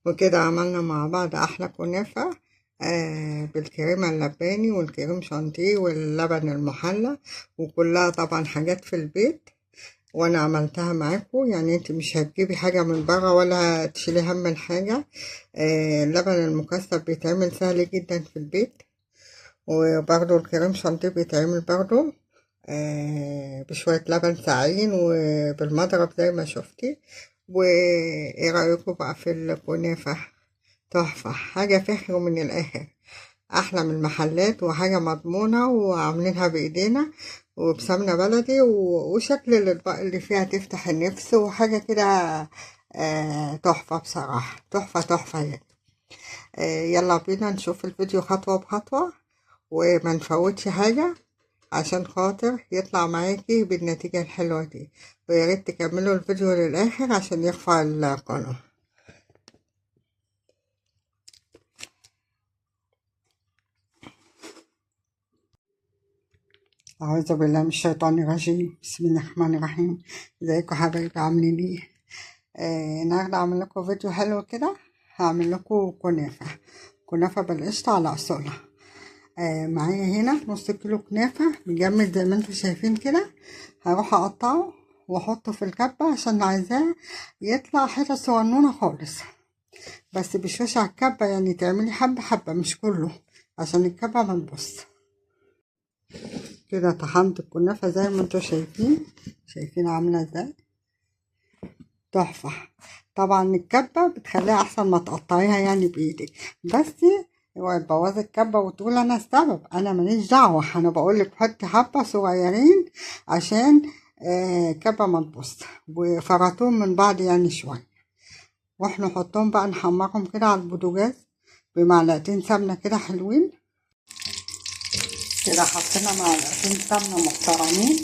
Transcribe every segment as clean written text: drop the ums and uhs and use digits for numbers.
وكده عملنا مع بعض احلى كنافة بالكريمة اللباني والكريم شانتيه واللبن المحلى، وكلها طبعا حاجات في البيت. وانا عملتها معاكم، يعني انت مش هتجيبي حاجة من بره ولا تشيلي هم الحاجة. اللبن المكثف بيتعمل سهل جدا في البيت، وبرضه الكريم شانتيه بيتعمل برضه بشوية لبن ساقعين وبالمضرب زي ما شفتي. وايه رأيكم بقى في الكنافة؟ تحفة، حاجة فخر من الآخر، أحلى من المحلات، وحاجة مضمونة وعاملينها بإيدينا وبسمنة بلدي، وشكل الأطباق اللي فيها تفتح النفس، وحاجة كده تحفة بصراحة، تحفة تحفة يعني. يلا بينا نشوف الفيديو خطوة بخطوة، وما نفوتش حاجة عشان خاطر يطلع معاكي بالنتيجة الحلوة دي. وياريت تكملوا الفيديو للآخر عشان يرفع القناة. أعوذ بالله من الشيطان الرجيم، بسم الله الرحمن الرحيم. ازيكم حبايبي، عاملين ايه؟ النهارده هعمل لكم فيديو حلو كده. هعمل لكم كنافة بالقشطة على أصولها. معايا هنا نص كيلو كنافة مجمد زي ما انتم شايفين كده. هروح أقطعه وأحطه في الكبة عشان عايزاه يطلع حتة صغنونة خالص، بس بشوش على الكبة، يعني تعملي حبة حبة مش كله عشان الكبة ما تبص. كده طحنت الكنافة زي ما انتوا شايفين عاملة ازاي، تحفة. طبعا الكبة بتخليها احسن ما تقطعيها يعني بايدك، بس اوعي تبوظي الكبة وتقول انا السبب، انا ماليش دعوة. انا بقولك حطي حبة صغيرين عشان كبة ما تبص، وفرطوهم من بعض يعني شوية، واحنا نحطهم بقى نحمرهم كده على البوتاجاز بمعلقتين سمنة كده حلوين. كده حطينا معلقتين سمنة محترمين،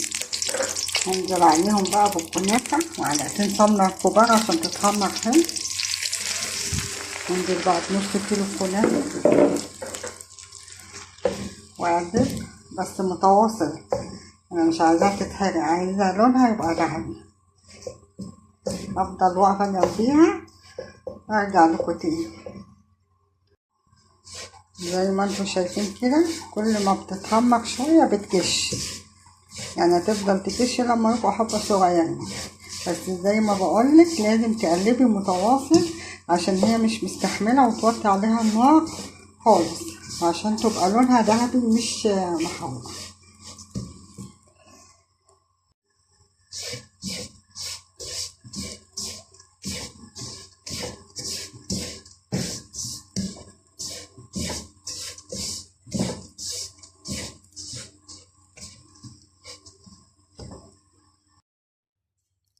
هنزل عليهم بقى بالكنافة معلقتين سمنة كبار عشان تتحمر حلو. هنزل بقى بنص كيلو كنافة وأقلب بس متواصل، أنا مش عايزاها تتحرق، عايزة لونها يبقى ذهبي. أفضل واقفة جنبيها أرجع لكم تاني. زي ما انتوا شايفين كده، كل ما بتتحمر شوية بتكش، يعني هتفضل تكش لما يبقوا حبة صغيرين، بس زي ما بقولك لازم تقلبي متواصل عشان هي مش مستحملة، وتوطي عليها النار خالص عشان تبقى لونها ذهبي مش محمر.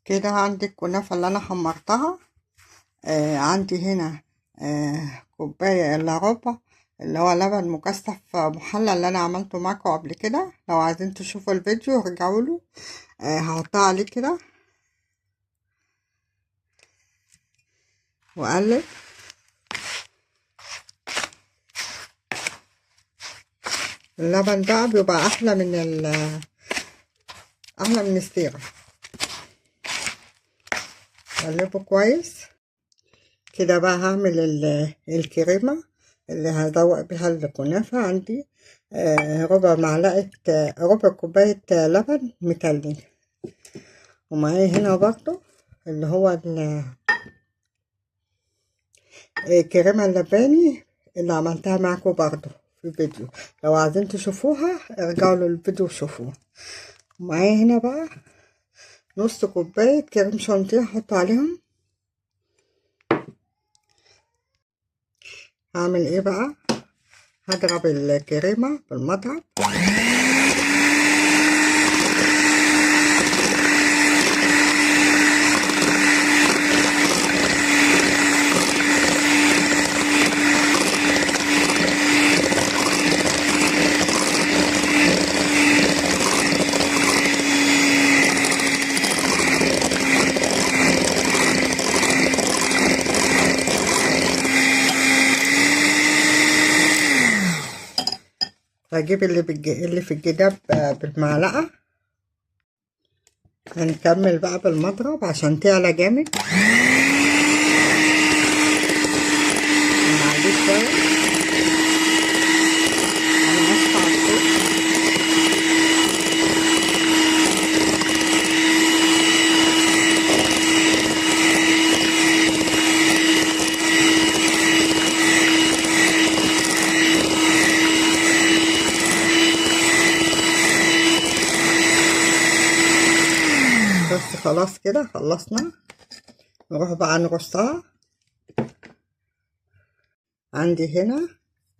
كده عندي الكنافة اللي انا حمرتها. عندي هنا كوباية الا ربع اللي هو لبن مكثف محلى اللي انا عملته معاكم قبل كده. لو عايزين تشوفوا الفيديو ارجعوا له. هحطها عليه كده واقلب. اللبن بقى بيبقى احلى من السيرة. اقلبه كويس كده. بقى هعمل الكريمة اللي هدوق بيها الكنافة. عندي ربع كوباية لبن متلج، ومعايا هنا برضو اللي هو الكريمة اللباني اللي عملتها معاكم برضو في الفيديو. لو عايزين تشوفوها ارجعوا للفيديو وشوفوها. ومعايا هنا بقى نص كوباية كريم شانتيه احط عليهم. هعمل ايه بقى؟ هضرب الكريمة بالمضرب هجيب اللي في الجداب بالمعلقة. هنكمل بقى بالمضرب عشان تعلى جامد. دلوقتي خلاص كده خلصنا، نروح بقى نرصها. عندي هنا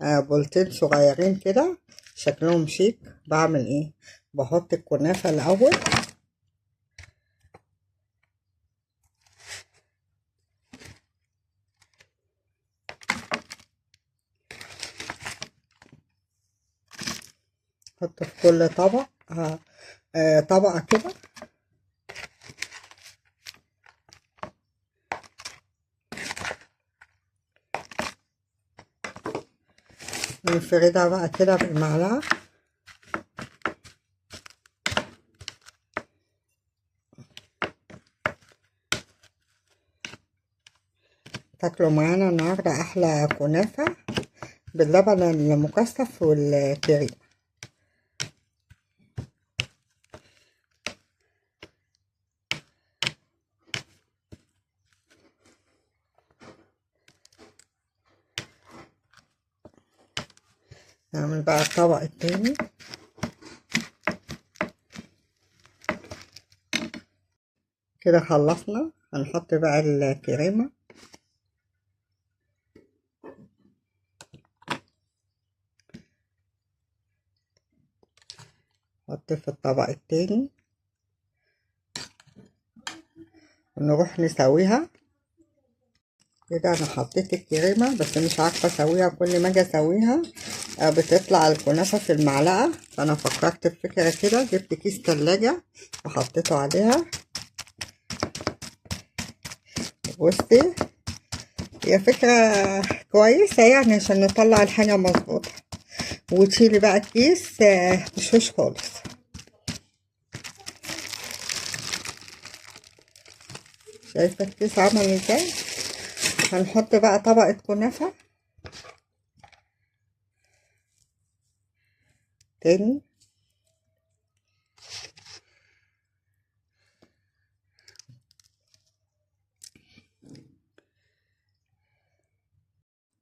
بولتين صغيرين كده شكلهم شيك. بعمل ايه؟ بحط الكنافة الاول، احط في كل طبق طبقة كده، نفردها بقى كده بالمعلقة. تاكلوا معانا النهاردة أحلى كنافة باللبن المكثف والكريم. نعمل بقى الطبق التاني. كده خلصنا، هنحط بقى الكريمة. نحط في الطبق التاني ونروح نسويها. كده انا حطيت الكريمة بس مش عارفة اسويها، كل ما اجي اسويها بتطلع الكنافة في المعلقة، فانا فكرت في فكرة كده، جبت كيس تلاجة وحطيته عليها. بصي هي فكرة كويسة يعني عشان نطلع الحاجة مظبوطة، وتشيلي بقى الكيس مشوش خالص. شايفة الكيس عمل ازاي؟ هنحط بقى طبقة كنافة تاني،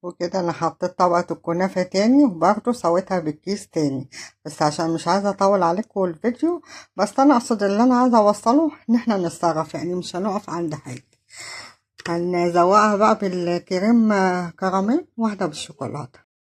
وكده انا حطيت طبقة الكنافة تاني وبرضه سويتها بالكيس تاني، بس عشان مش عايزة اطول عليكم الفيديو، بس انا اقصد اللي انا عايزة اوصله ان احنا نتصرف، يعني مش هنقف عند حاجة. هنزوقها بقى بالكريم كراميل، واحدة بالشوكولاتة.